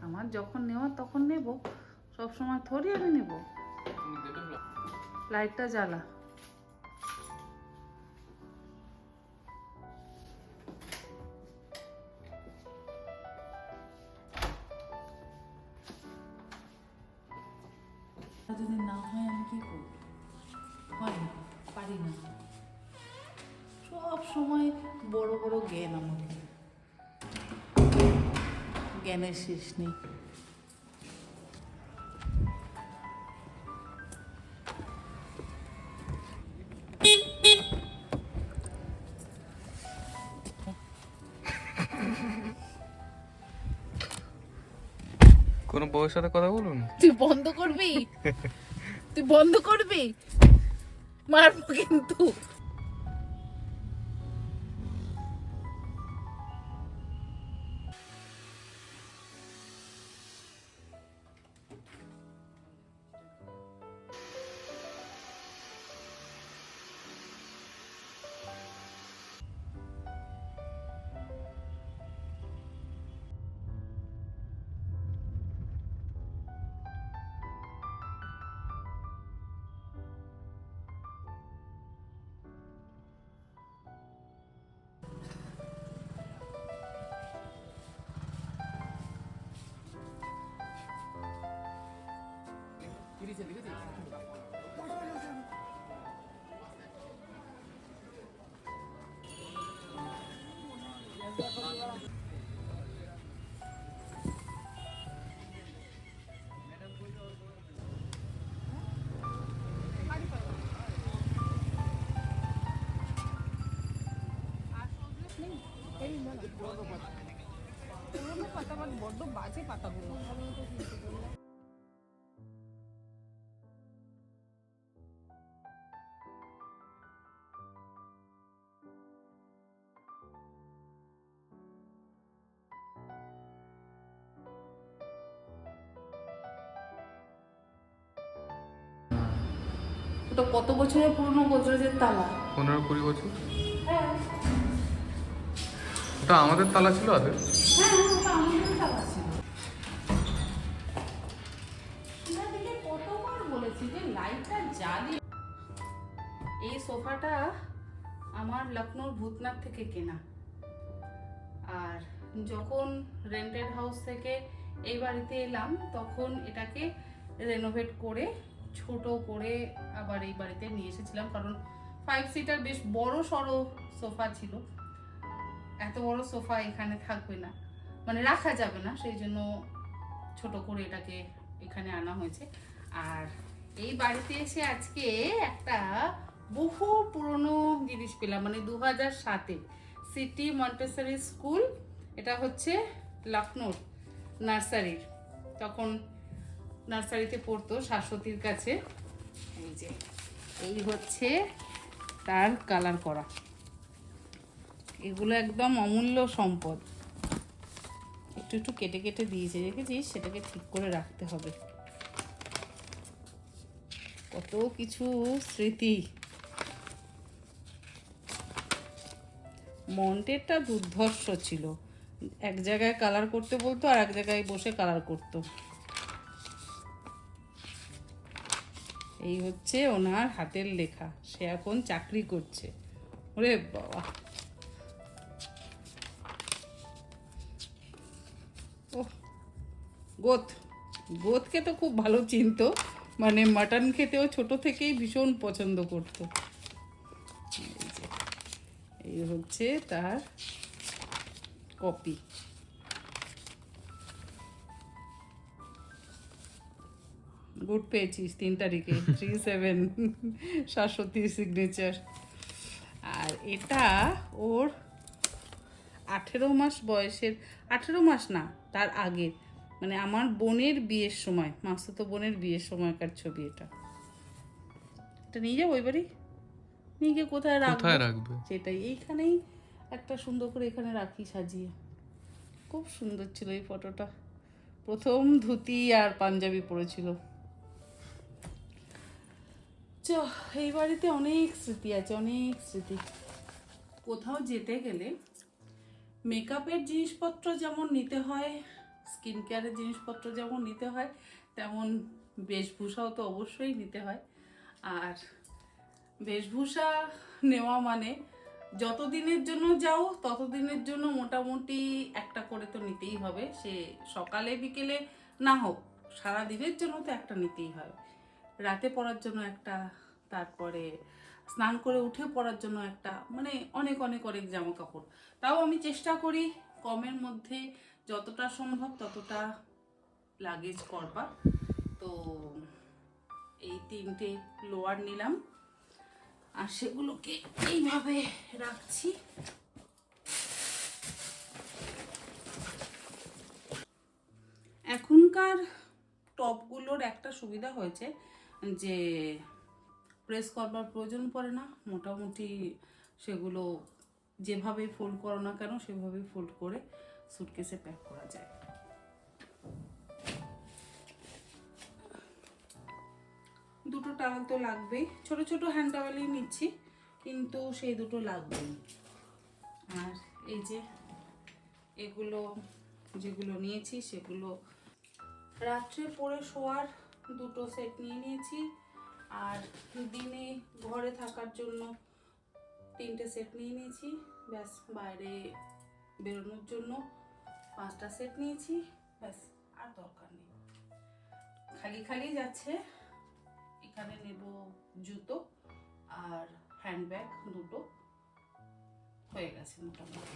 আমার যখন নেওয়ার তখন নেব, সব সময় থরি আমি নেব। লাইটটা জ্বালা। যদি না হয় আমি কি করব? হয় না, পারি না। সব সময় বড় বড় জ্ঞান আমাকে, জ্ঞানের শেষ নেই। কোনো বউয়ের সাথে কথা বলুন। তুই বন্ধ করবি, তুই বন্ধ করবি, মারবো কিন্তু। বড্ড বাজে পাতাগুলো। ওটা কত বছরের পুরনো গোদরেজের তালা? 15-20 বছর। হ্যাঁ ওটা আমাদের তালা ছিল আগে। হ্যাঁ, ওটা আমাদের তালা ছিল। দিকে কতবার বলেছি যে লাইটটা জ্বালিয়ে। এই সোফাটা আমার লখনৌর ভূতনাথ থেকে কেনা, আর যখন রেন্টেড হাউস থেকে এই বাড়িতে এলাম তখন এটাকে রেনোভেট করে ছোট করে আবার এই বাড়িতে নিয়ে এসেছিলাম, কারণ 5 সিটার বেশ বড় সড়ো সোফা ছিল। এত বড় সোফা এখানে থাকবে না, মানে রাখা যাবে না, সেই জন্য ছোট করে এটাকে এখানে আনা হয়েছে। আর এই বাড়িতে এসে আজকে একটা বহু পুরনো জিনিস পেলাম, মানে 2007-এ সিটি মন্টেসরি স্কুল, এটা হচ্ছে লখনৌর নার্সারির, তখন নার্সারিতে পড়তো শাশ্বতীর কাছে। এই যে এই হচ্ছে তার কালার করা, এগুলো একদম অমূল্য সম্পদ। একটু একটু কেটে কেটে দিয়েছে, রেখেছিস, সেটাকে ঠিক করে রাখতে হবে। কত কিছু স্মৃতি। মন্টেরটা দুর্ধর্ষ ছিল, এক জায়গায় কালার করতে বলতো আর এক জায়গায় বসে কালার করতো। এই হচ্ছে ওনার হাতের লেখা, সে এখন চাকরি করছে। ওরে বাবা, ও গোতকে তো খুব ভালো চিনতো, মানে মাটন খেতেও ছোট থেকেই ভীষণ পছন্দ করতো। এই হচ্ছে তার কপি। গুড পেয়েছিস 3 তারিখে 3/7 শাশ্বতীর সিগনেচার। আর এটা ওর 18 মাস বয়সের, 18 মাস না তার আগের, মানে আমার বোনের বিয়ের সময়, মাসুতো বোনের বিয়ের সময়কার ছবি এটা। এটা নিয়ে যাবো ওই বাড়ি, নিয়ে গিয়ে কোথায় রাখবে সেটাই, এইখানেই একটা সুন্দর করে এখানে রাখি সাজিয়ে। খুব সুন্দর ছিল এই ফটোটা, প্রথম ধুতি আর পাঞ্জাবি পরেছিল। এই বাড়িতে অনেক স্মৃতি আছে, অনেক স্মৃতি। কোথাও যেতে গেলে মেকআপের জিনিসপত্র যেমন নিতে হয়, স্কিন কেয়ারের জিনিসপত্র যেমন নিতে হয়, তেমন বেশভূষাও তো অবশ্যই নিতে হয়। আর বেশভূষা নেওয়া মানে যতদিনের জন্য যাও ততদিনের জন্য মোটামুটি একটা করে তো নিতেই হবে। সে সকালে বিকেলে না হোক, সারা দিনের জন্য তো একটা নিতেই হবে। রাতে পরার জন্য একটা, তারপরে স্নান করে উঠে পরার জন্য একটা, মানে অনেক অনেক অনেক জামা কাপড়। তাও আমি চেষ্টা করি কমের মধ্যে যতটা সম্ভব ততটা লাগেজ করবার। তো এই 3টে লোয়ার নিলাম আর সেগুলোকে এইভাবে রাখছি। এখনকার টপগুলোর একটা সুবিধা হয়েছে যে প্রেস করবার প্রয়োজন পড়ে না, মোটামুটি সেগুলো যেভাবে ফোল্ড করো না কেন সেভাবেই ফোল্ড করে সুটকেসে প্যাক করা যায়। দুটো টাওয়াল তো লাগবেই, ছোট ছোট হ্যান্ড টাওয়ালই নিচ্ছি, কিন্তু সেই দুটো লাগবেই। আর এই যে এগুলো যেগুলো নিয়েছি সেগুলো রাত্রে পরে শোয়ার দুটো সেট নিয়ে নিয়েছি, আর দিনে ঘরে থাকার জন্য 3টে সেট নিয়ে নিয়েছি। ব্যাস, বাইরে বেরোনোর জন্য 5টা সেট নিয়েছি, ব্যাস আর দরকার নেই। খালি খালি যাচ্ছে। এখানে নেব জুতো আর হ্যান্ডব্যাগ দুটো, হয়ে গেছে মোটামুটি।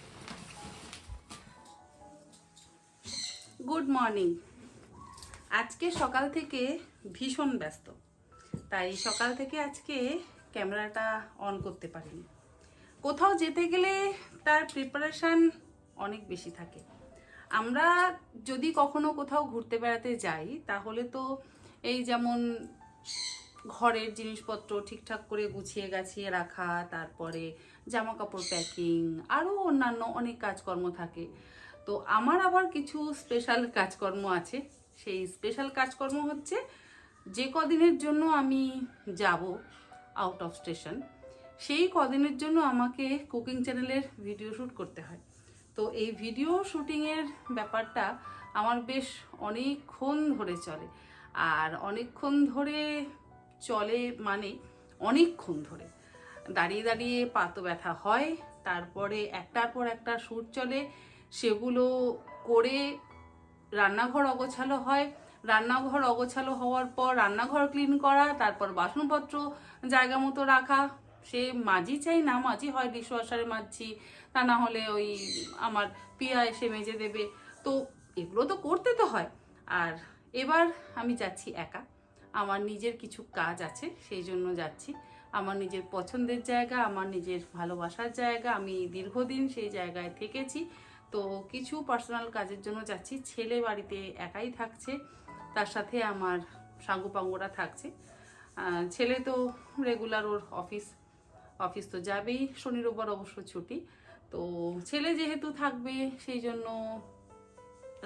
Good morning. আজকে সকাল থেকে ভীষণ ব্যস্ত, তাই সকাল থেকে আজকে ক্যামেরাটা অন করতে পারিনি। কোথাও যেতে গেলে তার প্রিপারেশান অনেক বেশি থাকে। আমরা যদি কখনো কোথাও ঘুরতে বেড়াতে যাই তাহলে তো এই যেমন ঘরের জিনিসপত্র ঠিকঠাক করে গুছিয়ে গাছিয়ে রাখা, তারপরে জামা কাপড় প্যাকিং, আরও অন্যান্য অনেক কাজকর্ম থাকে। তো আমার আবার কিছু স্পেশাল কাজকর্ম আছে। সেই স্পেশাল কাজকর্ম হচ্ছে যে কদিনের জন্য আমি যাব আউট অফ স্টেশন, সেই কদিনের জন্য আমাকে কুকিং চ্যানেলের ভিডিও শ্যুট করতে হয়। তো এই ভিডিও শ্যুটিংয়ের ব্যাপারটা আমার বেশ অনেকক্ষণ ধরে চলে। আর অনেকক্ষণ ধরে চলে মানে অনেকক্ষণ ধরে দাঁড়িয়ে দাঁড়িয়ে পা তো ব্যথা হয়, তারপরে একটার পর একটা শ্যুট চলে, সেগুলো করে রান্নাঘর অগোছালো হয়। রান্নাঘর অগোছালো হওয়ার পর রান্নাঘর ক্লিন করা, তারপর বাসনপত্র জায়গা মতো রাখা। সে মাজি চাই না মাজি, হয় ডিশওয়াশারে মাজছি, তা না হলে ওই আমার পিয়া এসে মেজে দেবে। তো এগুলো তো করতে তো হয়। আর এবার আমি যাচ্ছি একা, আমার নিজের কিছু কাজ আছে সেই জন্য যাচ্ছি। আমার নিজের পছন্দের জায়গা, আমার নিজের ভালোবাসার জায়গা, আমি দীর্ঘদিন সেই জায়গায় থেকেছি। তো কিছু পার্সোনাল কাজের জন্য যাচ্ছি। ছেলে বাড়িতে একাই থাকছে, তার সাথে আমার সাঙ্গুপাঙ্গুরা থাকছে। ছেলে তো রেগুলার ওর অফিস তো যাবেই, শনি রোববার অবশ্য ছুটি। তো ছেলে যেহেতু থাকবে সেই জন্য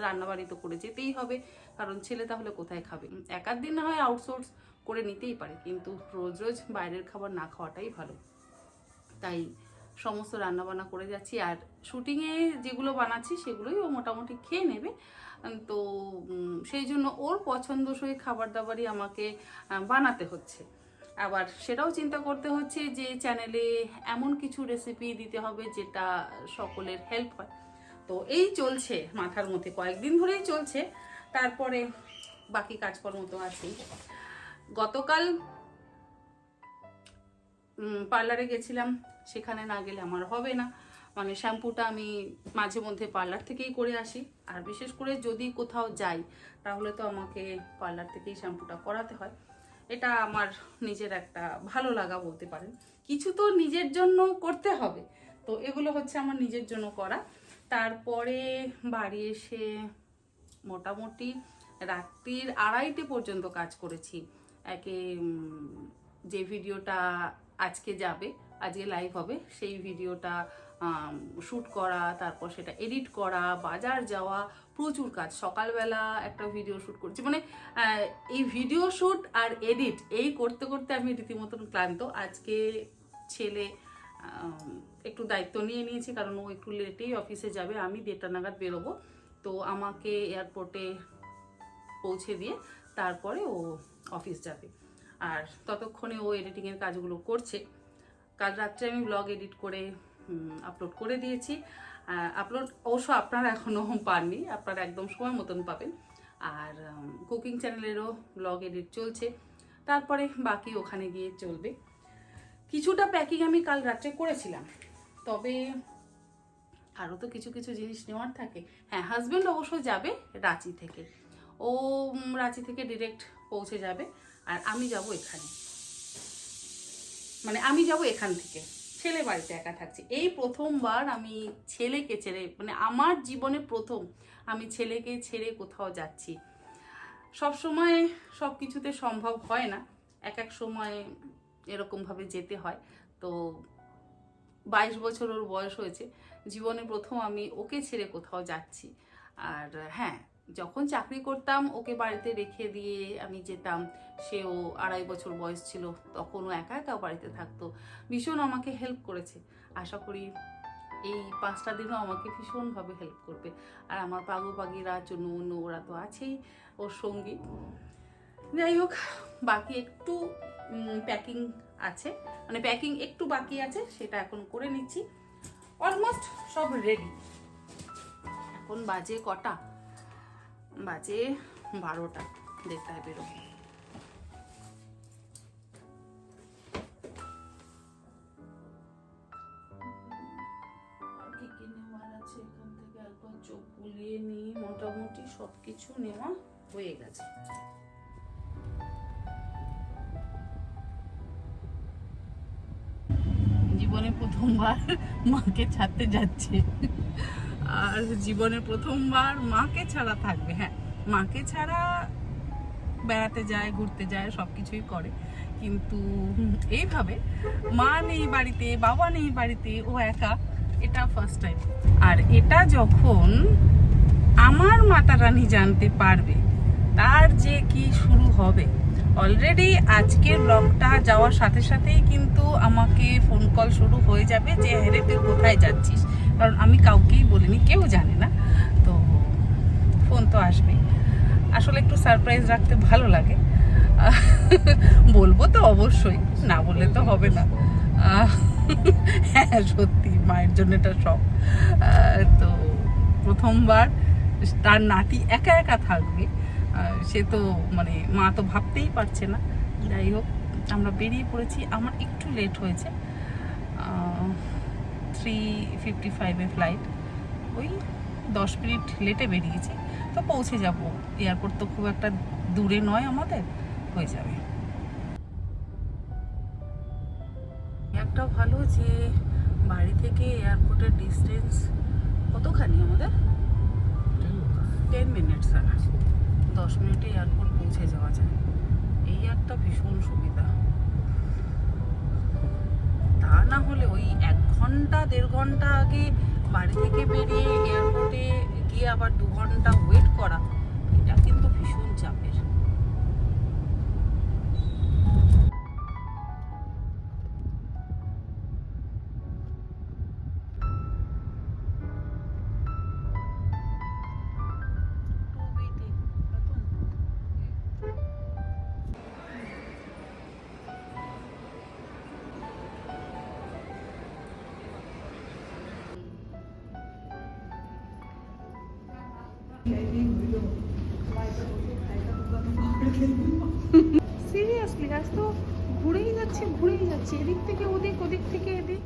রান্নাবাড়ি তো করে যেতেই হবে, কারণ ছেলে তাহলে কোথায় খাবে। একার দিন না হয় আউটসোর্স করে নিতেই পারে, কিন্তু রোজ রোজ বাইরের খাবার না খাওয়াটাই ভালো। তাই সমস্ত রান্নাবান্না করে যাচ্ছি। আর শুটিংয়ে যেগুলো বানাচ্ছি সেগুলোই ও মোটামুটি খেয়ে নেবে। তো সেই জন্য ওর পছন্দসই খাবার দাবারই আমাকে বানাতে হচ্ছে। আবার সেটাও চিন্তা করতে হচ্ছে যে চ্যানেলে এমন কিছু রেসিপি দিতে হবে যেটা সকলের হেল্প হয়। তো এই চলছে মাথার মধ্যে, কয়েকদিন ধরেই চলছে। তারপরে বাকি কাজকর্ম তো আছেই। গতকাল পার্লারে গেছিলাম, সেখানে না গেলে আমার হবে না। মানে শ্যাম্পুটা আমি মাঝে মধ্যে পার্লার থেকেই করে আসি, আর বিশেষ করে যদি কোথাও যাই তাহলে তো আমাকে পার্লার থেকেই শ্যাম্পুটা করাতে হয়। এটা আমার নিজের একটা ভালো লাগা বলতে পারেন। কিছু তো নিজের জন্য করতে হবে, তো এগুলো হচ্ছে আমার নিজের জন্য করা। তারপরে বাড়ি এসে মোটামুটি রাত্রির 2:30 পর্যন্ত কাজ করেছি। যে ভিডিওটা আজকে যাবে, আজকে লাইভ হবে, সেই ভিডিওটা শ্যুট করা, তারপর সেটা এডিট করা, বাজার যাওয়া, প্রচুর কাজ। সকালবেলা একটা ভিডিও শ্যুট করছি, মানে এই ভিডিও শ্যুট আর এডিট এই করতে করতে আমি রীতিমতন ক্লান্ত। আজকে ছেলে একটু দায়িত্ব নিয়ে নিয়েছি, কারণ ও একটু লেটেই অফিসে যাবে, আমি 1:30 নাগাদ বেরোবো। তো আমাকে এয়ারপোর্টে পৌঁছে দিয়ে তারপরে ও অফিস যাবে। আর ততক্ষণে ও এডিটিংয়ের কাজগুলো করছে। কাল রাত্রে আমি ব্লগ এডিট করে আপলোড করে দিয়েছি। আপলোড অবশ্য আপনারা এখনও পাননি, আপনারা একদম সময় মতন পাবেন। আর কুকিং চ্যানেলেরও ব্লগ এডিট চলছে, তারপরে বাকি ওখানে গিয়ে চলবে। কিছুটা প্যাকিং আমি কাল রাত্রে করেছিলাম, তবে আরও তো কিছু কিছু জিনিস নেওয়ার থাকে। হ্যাঁ, হাজব্যান্ড অবশ্য যাবে রাঁচি থেকে, ও রাঁচি থেকে ডিরেক্ট পৌঁছে যাবে, আর আমি যাব এখানে, মানে আমি যাব এখান থেকে। ছেলে বাড়িতে একা থাকছে, এই প্রথমবার আমি ছেলেকে ছেড়ে, মানে আমার জীবনে প্রথম আমি ছেলেকে ছেড়ে কোথাও যাচ্ছি। সব সময় সব কিছুতে সম্ভব হয় না, এক এক সময় এরকমভাবে যেতে হয়। তো 22 বছর ওর বয়স হয়েছে, জীবনে প্রথম আমি ওকে ছেড়ে কোথাও যাচ্ছি। আর হ্যাঁ, যখন চাকরি করতাম ওকে বাড়িতে রেখে দিয়ে আমি যেতাম, সেও 2.5 বছর বয়স ছিল, তখন ও একা একা বাড়িতে থাকতো, ভীষণ আমাকে হেল্প করেছে। আশা করি এই 5টা দিনও আমাকে ভীষণভাবে হেল্প করবে। আর আমার পাগু পাগিরা, চুনু ওরা তো আছেই ওর সঙ্গী। যাই হোক, বাকি একটু প্যাকিং আছে, মানে প্যাকিং একটু বাকি আছে, সেটা এখন করে নিচ্ছি। অলমোস্ট সব রেডি। এখন বাজে কটা? বাজে 12টা, 1:30টায় বেরোবো। আর কি কি নেওয়ার আছে এখান থেকে একবার চোখ বুলিয়ে নিই। মোটামুটি সব কিছু নেওয়া হয়ে গেছে। জীবনে প্রথমবার মাকে ছাড়তে যাচ্ছে, আর জীবনে প্রথমবার মাকে ছাড়া থাকবে। হ্যাঁ, মাকে ছাড়া বেড়াতে যায়, ঘুরতে যায়, সব কিছুই করে, কিন্তু এইভাবে মা নেই বাড়িতে, বাবা নেই বাড়িতে, ও একা, এটা ফার্স্ট টাইম। আর এটা যখন আমার মাতা রানী জানতে পারবে, তার যে কি শুরু হবে। অলরেডি আজকের ব্লগটা যাওয়ার সাথে সাথেই কিন্তু আমাকে ফোন কল শুরু হয়ে যাবে যে হ্যাঁ তুই কোথায় যাচ্ছিস, কারণ আমি কাউকেই বলিনি, কেউ জানে না, তো ফোন তো আসবেই। আসলে একটু সারপ্রাইজ রাখতে ভালো লাগে, বলবো তো অবশ্যই, না বললে তো হবে না। হ্যাঁ সত্যি, মায়ের জন্য এটা সব। তো প্রথমবার তার নাতি একা একা থাকবে, সে তো মানে মা তো ভাবতেই পারছে না। যাই হোক, আমরা বেরিয়ে পড়েছি। আমার একটু লেট হয়েছে, 3:55-এ ফ্লাইট, ওই 10 মিনিট লেটে বেরিয়েছি, তো পৌঁছে যাব। এয়ারপোর্ট তো খুব একটা দূরে নয়, আমাদের হয়ে যাবে। একটা ভালো যে বাড়ি থেকে এয়ারপোর্টের ডিস্টেন্স কতখানি আমাদের, 10 মিনিটস, 10 মিনিটে এয়ারপোর্ট পৌঁছে যাওয়া যায়, এই একটা ভীষণ সুবিধা। তা না হলে ওই 1 ঘন্টা 1.5 ঘন্টা আগে বাড়ি থেকে বেরিয়ে এয়ারপোর্টে গিয়ে আবার 2 ঘন্টা ওয়েট করা, এটা কিন্তু ভীষণ চাপের। সিরিয়াসলি আজ তো ঘুরেই যাচ্ছে, এদিক থেকে ওদিক, ওদিক থেকে এদিক।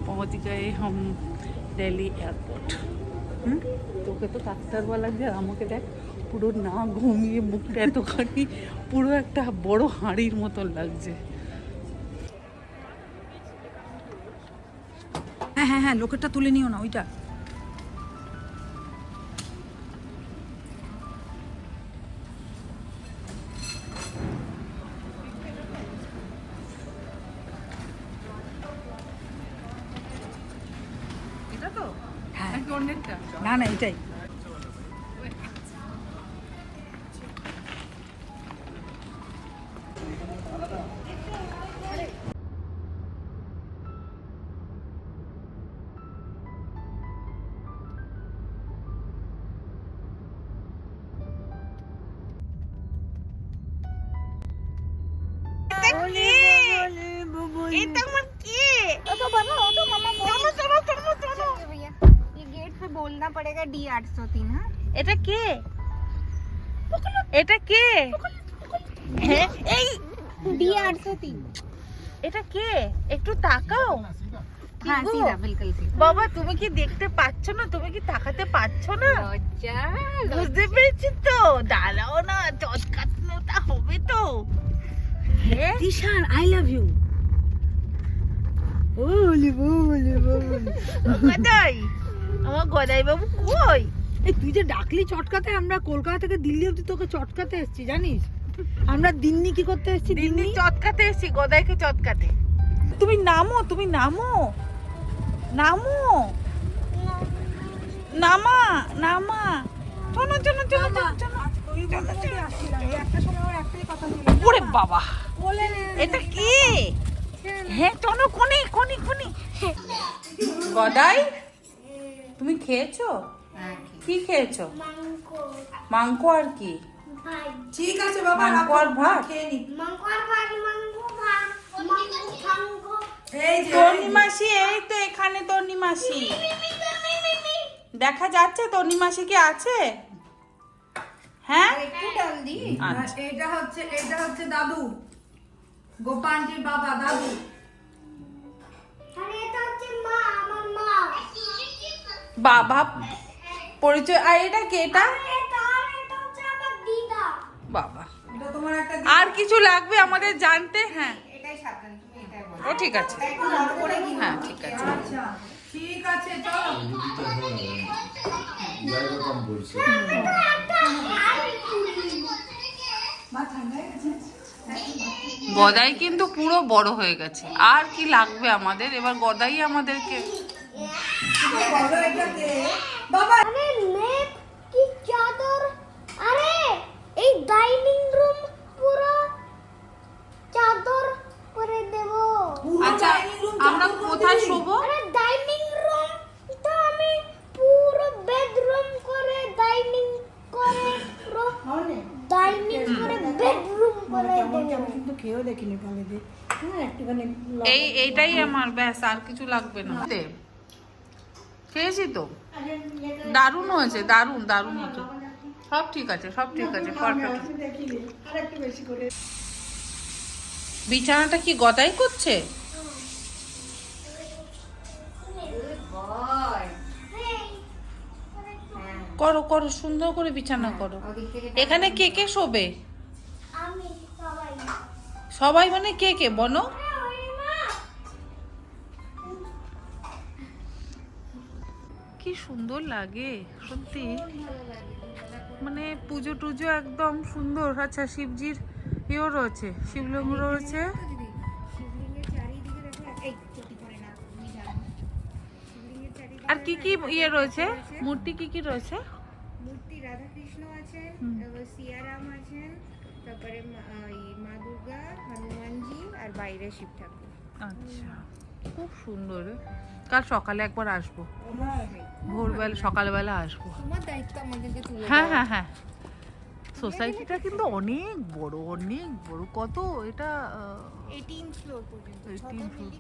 पहुंच गए हम दिल्ली एयरपोर्ट। তোকে তো ডাক্তারওয়ালা যে আমাকে দেখ, পুরো না ঘুমিয়ে মুখটা এতখানি পুরো একটা বড় হাঁড়ির মতন লাগছে। হ্যাঁ হ্যাঁ হ্যাঁ, লোকেরটা তুলে নিও না, ওইটা। সামনেরটা? না না এটাই। बोलना पड़ेगा D803। हाँ এটা কে? এটা কে? হ্যাঁ এই D803। এটা কে? একটু তাকাও। हाँ सीधा बिल्कुल सीधा। বাবা তুমি কি দেখতে পাচ্ছ না? তুমি কি তাকাতে পারছো না? লজ্জা বুঝতে পেরেছি তো। দাঁড়াও না, চটকানোটা হবে তো। হ্যাঁ Dishan I love you. Gadai, আমার গদাই বাবু কই? এই তুই যে ডাকলি চটকাতে, আমরা কলকাতা থেকে দিল্লি অব্দি তোকে চটকাতে এসেছি জানিস। আমরা দিল্লি কি করতে এসেছি? দিল্লি চটকাতে এসেছি, গদাইকে চটকাতে। তুমি নামো, তুমি নামো, নামো, নামা নামা। চলো চলো চলো চলো চলো। একটা সময় আমার একটাই কথা ছিল, ওরে বাবা, বলে এটা কি? হ্যাঁ চলো, কোনি কোনি কোনি। গদাই তুমি খেয়েছো? কি খেয়েছো? মাংকো আর কি? ঠিক আছে বাবা, মাংকো আর ভাত। খেয়ে নি। এই এই যে তনি মাসি, এই তো এখানে তনি মাসি দেখা যাচ্ছে। তনি মাসি কি আছে? হ্যাঁ একটু ডাল দি। আচ্ছা। এটা হচ্ছে দাদু, গোপালজির বাবা দাদু। বাবা পরিচয়। আর এটা কে? এটা বাবা। এটা তোমার একটা আর কিছু লাগবে আমাদের জানতে? হ্যাঁ এটাই সাবধান, তুমি এটাই বলো। ও ঠিক আছে। হ্যাঁ ঠিক আছে। আচ্ছা ঠিক আছে চলো। জায়গা কম পড়ছে। মা ঠান্ডা হয়ে গেছে? গদাই কিন্তু পুরো বড় হয়ে গেছে। আর কি লাগবে আমাদের? এবার গদাই আমাদেরকে। বলো এটা কে? বাবা अरे नेक की चादर, अरे এই ডাইনিং রুম পুরো চাদর করে দেব। আচ্ছা আমরা কোথায় শোবো? আরে ডাইনিং রুম তো আমি পুরো বেডরুম করে ডাইনিং করে ডাইনিং করে বেডরুম করে দেব। কিন্তু খেয়েও দেখিনি ভালো দিয়ে। হ্যাঁ একটুখানি এইটাই আমার, ব্যাস আর কিছু লাগবে না। খেয়েছি তো, দারুণ হয়েছে, দারুণ দারুণ হয়েছে। সব ঠিক আছে, সব ঠিক আছে, পারফেক্ট। দেখিনি আর একটু বেশি করে। বিছানাটা কি গদাই করছে? করো করো, সুন্দর করে বিছানা করো। এখানে কে কে শোবে? আমি সবাই সবাই মানে কে কে বলো? কি সুন্দর লাগে সত্যি, মানে পুজো টুজো একদম সুন্দর। আচ্ছা শিবজির ইয়েও রয়েছে, শিবলিঙ্গ রয়েছে। শিবলিঙ্গের চারিদিকে দেখো এই চটি করে না, তুমি জানো শিবলিঙ্গের চারিদিকে আর কি কি ইয়ে রয়েছে? মূর্তি কি কি রয়েছে? মূর্তি রাধা কৃষ্ণ আছেন, তারপর সিয়ারাম আছেন, তারপরে মা দুর্গা, হনুমানজি আর বাইরে শিব ঠাকুর। আচ্ছা খুব সুন্দর। কাল সকালে একবার আসবো, ভোরবেলা সকালবেলা আসবো। তোমার দায়িত্ব আমাদেরকে তুলে হ্যাঁ হ্যাঁ হ্যাঁ। সোসাইটিটা কিন্তু অনেক বড়, অনেক বড়। কত এটা? 18 ফ্লোর পর্যন্ত। 18 floor।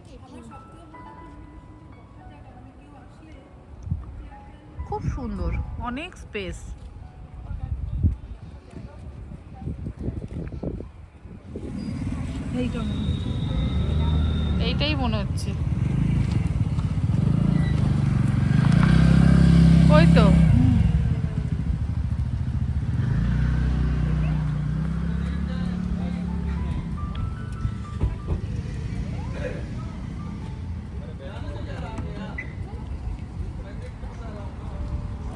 খুব সুন্দর, অনেক স্পেস। এইটাই মনে হচ্ছে। ওই তো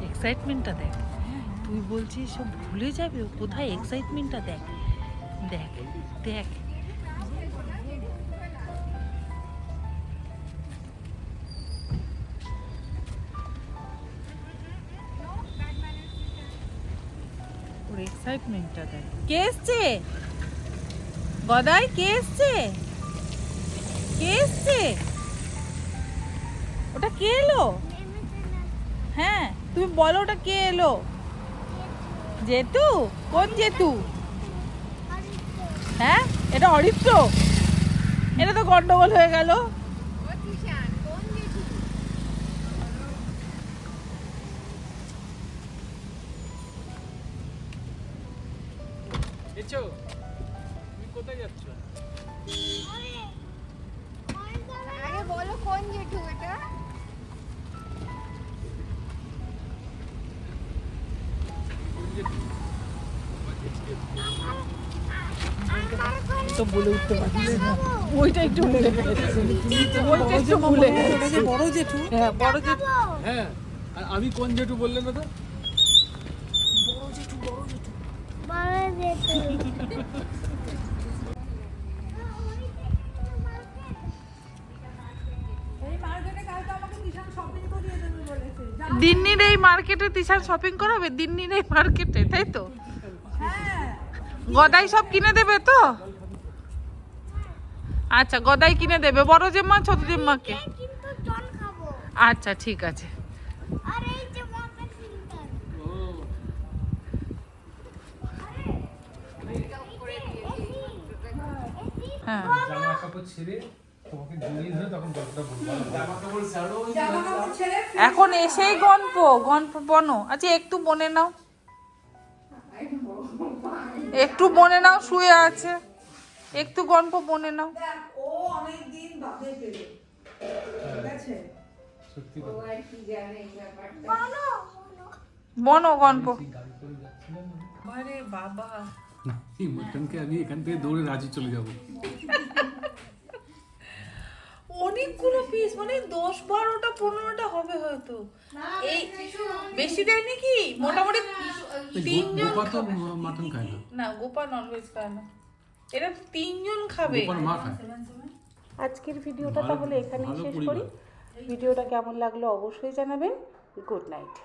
এক্সাইটমেন্টটা দেখ। তুই বলছিস সব ভুলে যাবে, কোথায় এক্সাইটমেন্টটা দেখ, দেখ দেখ। ওর এক্সাইটমেন্টটা দেখ। কে এসছে গদাই? কে এসছে? কে এসছে? ওটা কে এলো? হ্যাঁ তুমি বলো ওটা কে এলো? জেতু? কোন জেতু? হ্যাঁ এটা অরিত্র। এটা তো গন্ডগোল হয়ে গেল। আরে বলো কোন জেঠু এটা? তো বলে উঠতে পারছি না, ওইটা একটু ভুলে গেছি। ওইটা একটু ভুলে গেছি। বড় জেঠু। হ্যাঁ বড় জেঠু। হ্যাঁ আর আমি কোন জেঠু বললেন না তো? বড় জেঠু দিন্নির এই মার্কেটে তিশার শপিং করাবে? দিন্নির এই মার্কেটে, তাই তো? গদাই সব কিনে দেবে তো? আচ্ছা গদাই কিনে দেবে বড় জেম্মা ছোট জেম্মাকে? কিন্তু জল খাবো। আচ্ছা ঠিক আছে। আর এই যে ওয়াটার ফিল্টার। হ্যাঁ জামা কাপড় ছেড়ে তোমাকে জড়িয়ে ধরে তখন গল্পটা বলবো। জামা কাপড় ছাড়ো। এখন এসেই গল্প বনো। আচ্ছা একটু বনে নাও, একটু বনে নাও, শুয়ে আছে, একটু গল্প বনে নাও। ও অনেক দিন বাদে পেলো, ঠিক আছে? সত্যি ও আর কি জানে এই ব্যাপারটা। বনো গল্প। গাড়ি করে যাচ্ছিলাম আরে বাবা, না এই মটনকে আমি এখান থেকে দৌড়ে রাজি চলে যাব। অনেকগুলো পিস, মানে 10-12টা 15টা হবে হয়তো। এই বেশি দেয় নাকি? মোটামুটি 3 জন গোপা তো খাবে। মাটন খায় না। না গোপা ননভেজ খায় না, এটা 3 জন খাবে। গোপার মা খায়। আজকের ভিডিওটা ভালো- তাহলে এখানেই ভালো শেষ পরিবার। করি। ভিডিওটা কেমন লাগলো অবশ্যই জানাবেন। Good night.